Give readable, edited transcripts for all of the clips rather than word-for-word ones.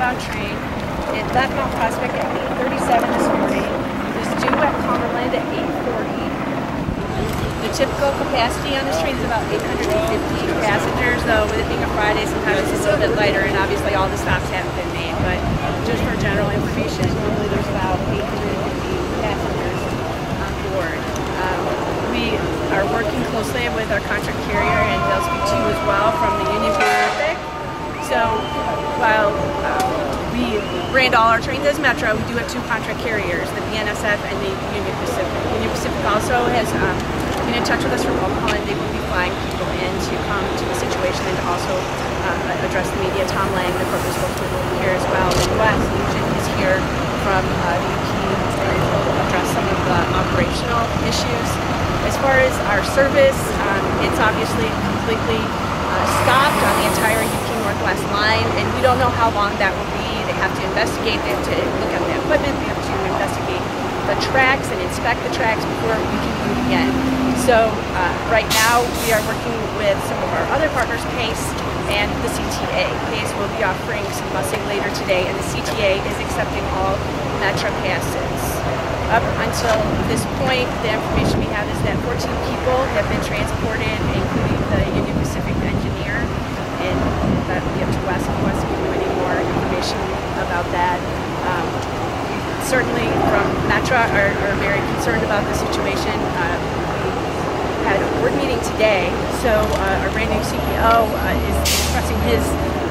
southbound train. It left Mount Prospect at 8:37 this morning. It was due at Cumberland at 8:40. The typical capacity on this train is about 850 passengers, though with it being a Friday, sometimes it's a little bit lighter, and obviously all the stops haven't been made. But just for general information, normally there's about 850 passengers on board. We are working closely with our contract carrier, and they'll speak to you as well from the Union Pacific. So while we brand all our trains as Metra, we do have two contract carriers, the BNSF and the Union Pacific. Union Pacific also has been in touch with us from Oklahoma, and they will be flying people in to come to the situation and to also address the media. Tom Lang, the corporate spokesman, will be here as well. And Wes Nugent is here from the UP, and will address some of the operational issues. As far as our service, it's obviously completely stopped on the entire UP Northwest line, and we don't know how long that will be. They have to investigate, they have to look at the equipment, they have to investigate the tracks and inspect the tracks before we can move again. So right now we are working with some of our other partners, PACE and the CTA. PACE will be offering some busing later today, and the CTA is accepting all Metra passes. Up until this point, the information we have is that 14 people have been transported, including the Union Pacific engineer, and that will be up to Wes if he wants to give you any more information about that. Certainly from Metra are very concerned about the situation. We had a board meeting today, so our brand new CEO is expressing his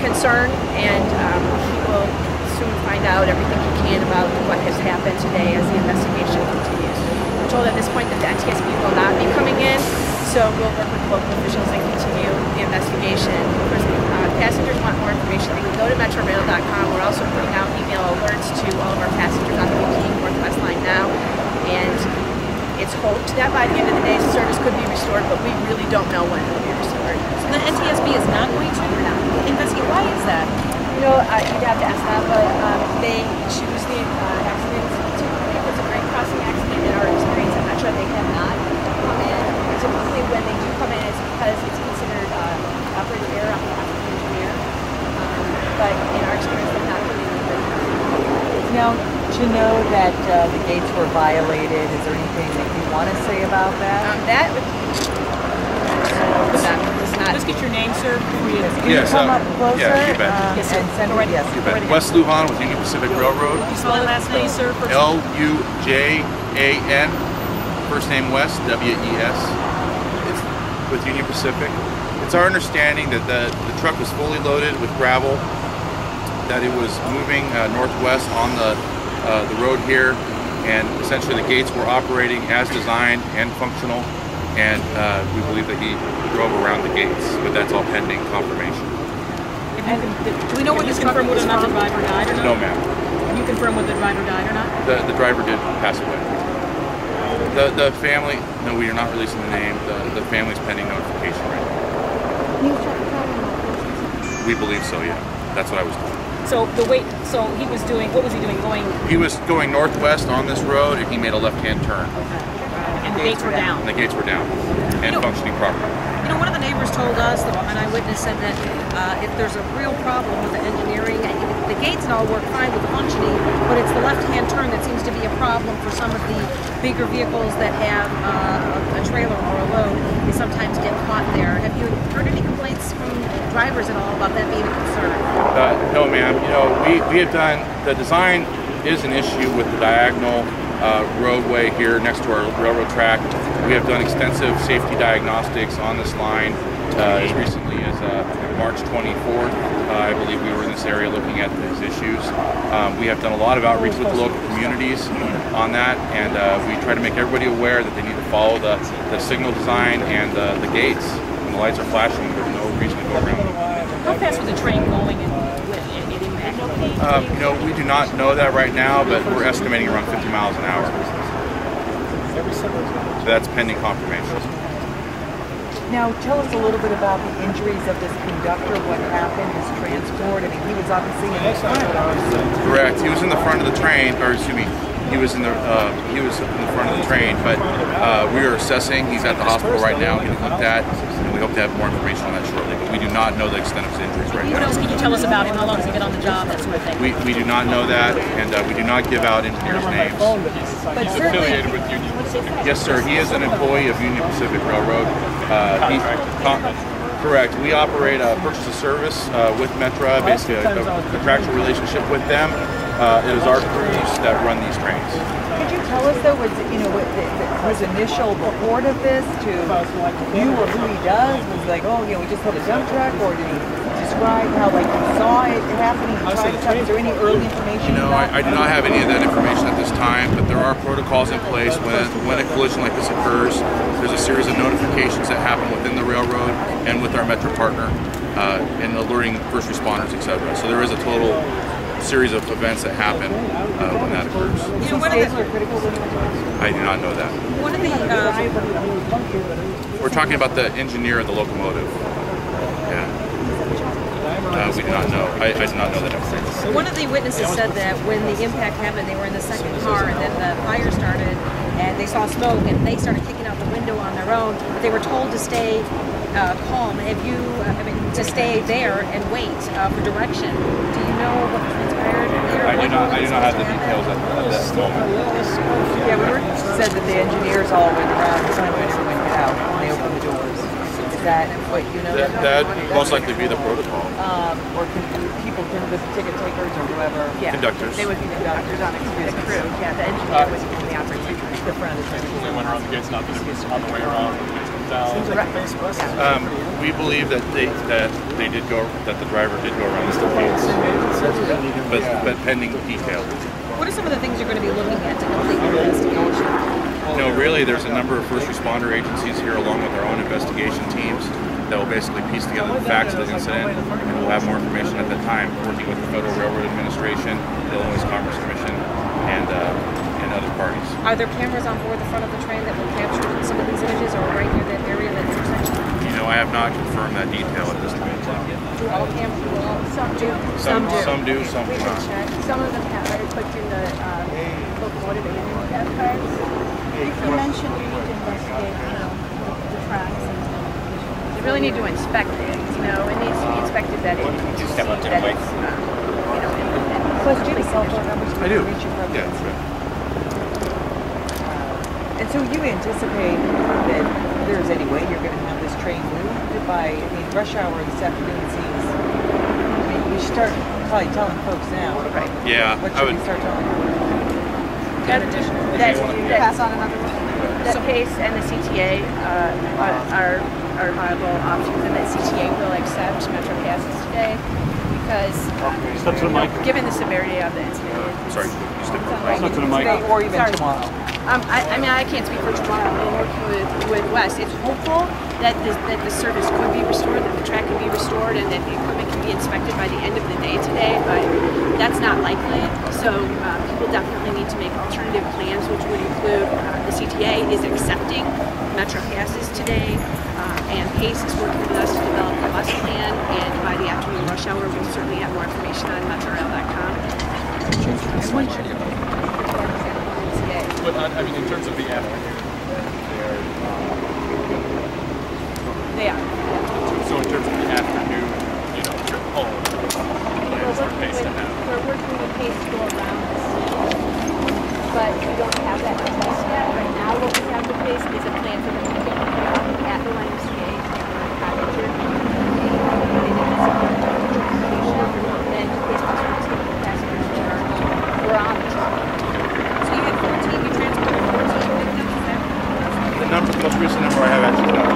concern, and he will soon find out everything he can about what has happened today as the investigation continues. We're told at this point that the NTSB will not be coming in, so we'll work with local officials and continue the investigation. Of course, passengers want more information, they can go to metrorail.com. We're also putting out email alerts to all of our passengers on the UP Northwest line now, and it's hoped that by the end of the day service could be restored, but we really don't know when it will be restored. So the NTSB is not going to investigate. Why is that? You know, you'd have to ask that, but they choose the accidents to, if it's a grade crossing accident in our experience at Metra, they have not come in. Typically when they do come in, it's because it's considered operator error on behalf of the engineer, but in our experience, they've not come in. Now, to know that the gates were violated, is there anything that you want to say about that? Let's get your name, sir. Can you come up closer? Yeah, you bet. Yes, sir. Yes, You bet. Wes Lujan with Union Pacific Railroad. Can you spell that last name, sir? Lujan. First name Wes, W-E-S. It's with Union Pacific. It's our understanding that the truck was fully loaded with gravel, that it was moving northwest on the road here, and essentially the gates were operating as designed and functional, and we believe that he drove around the gates, but that's all pending confirmation. Do we know what this confirm whether or not the driver died or not? No, ma'am. Can you confirm whether the driver died or not? The driver did pass away. The family, no, we are not releasing the name. The family's pending notification right now. We believe so, yeah. That's what I was told. So he was doing, what was he doing? He was going northwest on this road, and he made a left-hand turn. Okay. And the gates were down. And the gates were down and functioning properly. You know, one of the neighbors told us, an eyewitness said that if there's a real problem with the engineering, the gates and all work fine with functioning, but it's the left-hand turn that seems to be a problem for some of the bigger vehicles that have a trailer or a load. They sometimes get caught there. Have you heard any complaints from drivers at all about that being a concern? No, ma'am. You know, we have done, the design is an issue with the diagonal roadway here next to our railroad track. We have done extensive safety diagnostics on this line as recently as March 24th. I believe we were in this area looking at these issues. We have done a lot of outreach with the local communities on that, and we try to make everybody aware that they need to follow the signal design and the gates. When the lights are flashing, there's no reason to go around them. How fast was the train going and you know, we do not know that right now, but we're estimating around 50 miles an hour. So that's pending confirmation. Now, tell us a little bit about the injuries of this conductor, what happened, his transport. I mean, he was obviously in the front. Correct. He was in the front of the train, or excuse me, he was in the front of the train, but we are assessing. He's at the hospital right now getting looked at, and we hope to have more information on that shortly. But we do not know the extent of his injuries right now. What else can you tell us about him? How long has he been on the job? That sort of thing. We do not know that, and we do not give out engineers' names. But He's affiliated with Union Pacific. Yes, sir. He is an employee of Union Pacific Railroad. Correct. We operate a purchase of service with Metra, basically a contractual relationship with them. It is our crews that run these trains. could you tell us though, was his initial report of this to you or who he does was like, oh, we just hit a dump truck, or did he describe how like he saw it happening? Is there any early information? I do not have any of that information at this time, but there are protocols in place when a collision like this occurs. There's a series of notifications that happen within the railroad and with our Metra partner in alerting first responders, etc. So there is a total series of events that happen when that occurs. I do not know that. One of the We're talking about the engineer of the locomotive. Yeah. We do not know. I do not know that information. One of the witnesses said that when the impact happened, they were in the second car, and then the fire started, and they saw smoke, and they started kicking out the window on their own. But they were told to stay calm. To stay there and wait for direction. Do you know what transpired there? I do not have the details at this moment. Yeah, we said that the engineers all went around and told everyone to get out when they opened the doors. Is that what you know? That most likely be the protocol. Or the ticket takers or whoever? Yeah. Conductors. They would be conductors on the crew. Yeah, the engineer was on the operating crew. The front of the train. They went around the gates, not that it was on the way around. We believe that they did go, that the driver did go around the gates, but pending detail. What are some of the things you're going to be looking at to complete your investigation? Really, there's a number of first responder agencies here, along with our own investigation teams, that will basically piece together the facts of the incident, and we'll have more information at that time, working with the Federal Railroad Administration, the Illinois Commerce Commission, and other parties. Are there cameras on board the front of the train that will capture some of these images, or right near that area, that intersection? I have not confirmed that detail at this time. Do all cameras? Some do. Some do, some do We not. can check. Some of them are equipped in the locomotive and cars. You mentioned you need to investigate, the tracks. You really need to inspect it. It needs to be inspected that it's, Plus, do you have cell phone numbers? I do. Reach your program? Yeah, that's right. And so you anticipate that there's any way you're going to have this train moved by, rush hour this afternoon seems, you should start probably telling folks now. Right. Yeah, What I should would. we start telling them? pass on another one. The PACE and the CTA are viable options, and that CTA will accept Metra passes today because given the severity of the incident. Sorry, you stepped Not to the mic. Or even Sorry. tomorrow. I can't speak for tomorrow. I'm working with Wes. It's hopeful that the service could be restored, that the track can be restored, and that the equipment can be inspected by the end of the day today, but that's not likely. So people definitely need to make alternative plans, which would include the CTA is accepting Metra passes today, and PACE is working with us to develop a bus plan, and by the afternoon rush hour, we'll certainly have more information on metrorail.com. But in terms of the afternoon, They are. so in terms of the afternoon, trip home, plans for PACE to have. We're working with PACE to go around this, but we don't have that in place yet. Right now, what we have with PACE is a plan for them to pick up at the YMCA and Cottage. Then PACE bus will take the passengers to we're on the truck. So you had 14, you transported 14 victims, is that? The most recent number I have actually not.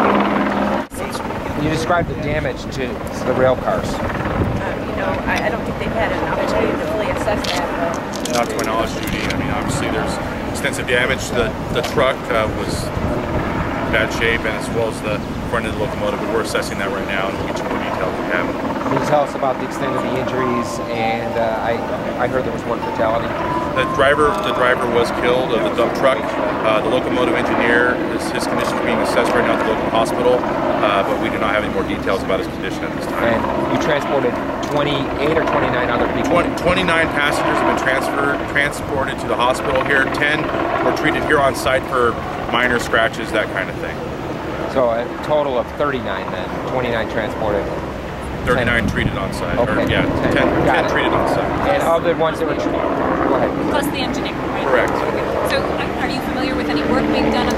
You described the damage to the rail cars. I don't think they've had an opportunity to fully assess that, but Not to my knowledge, Judy. Obviously there's extensive damage. The truck was in bad shape, and as well as the front of the locomotive. But we're assessing that right now, and we'll get you more details if we have it. Can you tell us about the extent of the injuries? And I heard there was one fatality. The driver was killed of the dump truck. The locomotive engineer, his condition is being assessed right now at the local hospital, but we do not have any more details about his condition at this time. And you transported 28 or 29 other people? 29 passengers have been transported to the hospital here. 10 were treated here on site for minor scratches, that kind of thing. So a total of 39 then, 29 transported. 39 treated on site. Okay. Or, yeah, 10 treated on site. And of the ones that were treated, go ahead. Plus the engineer, right? Correct. So are you familiar with any work being done on